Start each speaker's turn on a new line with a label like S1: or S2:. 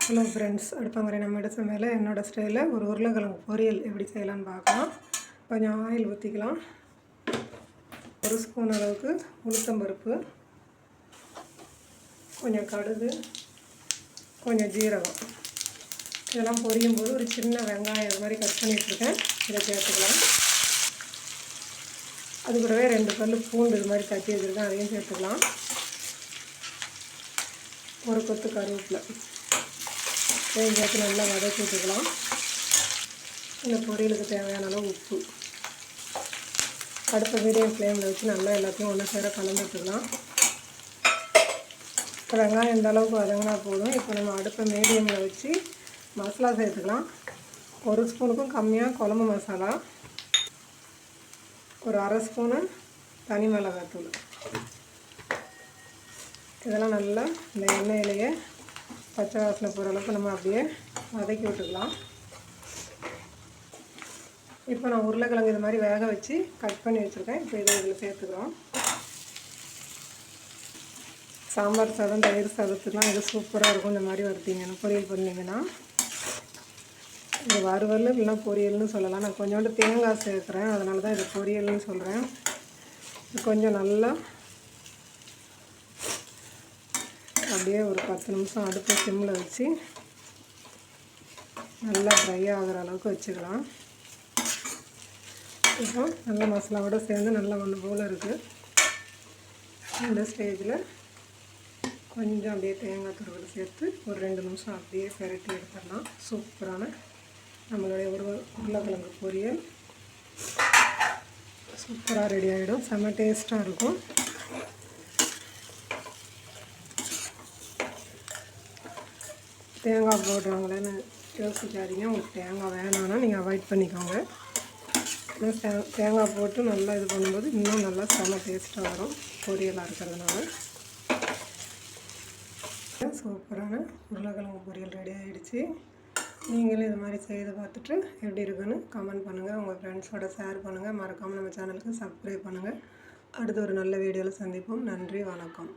S1: Hello friends, அடுப்பங்கரை நம்ம சமையல என்னோடய ஸ்டைலில் ஒரு உருளைக்கிழங்கு பொரியல் எப்படி செய்யலான்னு பார்க்கலாம். கொஞ்சம் ஆயில் ஊற்றிக்கலாம். 1 ஸ்பூன் அளவுக்கு உளுத்தம்பருப்பு, கொஞ்சம் கடுகு, கொஞ்சம் ஜீரகம் இதெல்லாம் பொரியும் போது ஒரு சின்ன வெங்காயம் இது மாதிரி கட் பண்ணி வச்சுருக்கேன். இதை சேர்த்துக்கலாம். அது கூடவே 2 பல்லு பூண்டு இது மாதிரி தட்டி வச்சுருக்கேன், அதையும் சேர்த்துக்கலாம். ஒரு கொத்து கருவேப்பிலை இதையும் சேர்த்து நல்லா வதக்கி விட்டுக்கலாம். இந்த பொரியலுக்கு தேவையான அளவு உப்பு. அடுப்பை மீடியம் ஃப்ளேமில் வச்சு நல்லா எல்லாத்தையும் ஒன்று சேர கலந்து விட்டுக்கலாம். இப்போ வெங்காயம் இந்த அளவுக்கு வதங்கினா போதும். இப்போ நம்ம அடுப்பை மீடியமில் வச்சு மசாலா சேர்த்துக்கலாம். 1 ஸ்பூனுக்கும் கம்மியாக குழம்பு மசாலா, ஒரு 1/2 ஸ்பூனு தனி மிளகாத்தூள். இதெல்லாம் நல்லா இந்த எண்ணெயிலேயே பச்சை வாசனை போகிற அளவுக்கு நம்ம அப்படியே வதக்கி விட்டுக்கலாம். இப்போ நான் உருளைக்கிழங்கு இது மாதிரி வேக வச்சு கட் பண்ணி வச்சுருக்கேன். இப்போ இதில் சேர்த்துக்கிறோம். சாம்பார் சாதம், தயிர் சாதத்துக்குலாம் இது சூப்பராக இருக்கும். இந்த மாதிரி வறுத்தீங்கன்னா பொரியல் பண்ணிங்கன்னா இது வறுவல் இல்லைன்னா பொரியல்னு சொல்லலாம். நான் கொஞ்சோண்டு தேங்காய் சேர்க்குறேன், அதனால தான் இதை பொரியல்னு சொல்கிறேன். கொஞ்சம் நல்லா அப்படியே ஒரு 10 நிமிஷம் அடுப்பை சிம்மில் வச்சு நல்லா ட்ரை ஆகிற அளவுக்கு வச்சுக்கலாம். இப்போ நல்ல மசாலாவோடு சேர்ந்து நல்லா ஒன்று போல் இருக்குது. இந்த ஸ்டேஜில் கொஞ்சம் அப்படியே தேங்காய் துருவல் சேர்த்து ஒரு 2 நிமிஷம் அப்படியே பெரட்டி எடுத்துடலாம். சூப்பரான நம்மளுடைய உருளைக்கிழங்கு பொரியல் சூப்பராக ரெடி ஆகிடும். செம்ம டேஸ்ட்டாக இருக்கும். தேங்காய் போடுறாங்களேன்னு யோசிக்காதீங்க. உங்களுக்கு தேங்காய் வேணான்னா நீங்கள் அவாய்ட் பண்ணிக்கோங்க. தேங்காய் போட்டு நல்லா இது பண்ணும்போது இன்னும் நல்லா செம்ம டேஸ்ட்டாக வரும் பொரியலாக இருக்கிறதுனால. சூப்பரான உருளைக்கிழங்கு பொரியல் ரெடி ஆகிடுச்சு. நீங்களும் இது மாதிரி செய்து பார்த்துட்டு எப்படி இருக்குன்னு கமெண்ட் பண்ணுங்கள். உங்கள் ஃப்ரெண்ட்ஸோட ஷேர் பண்ணுங்கள். மறக்காமல் நம்ம சேனலுக்கு சப்ஸ்கிரைப் பண்ணுங்கள். அடுத்து ஒரு நல்ல வீடியோவில் சந்திப்போம். நன்றி, வணக்கம்.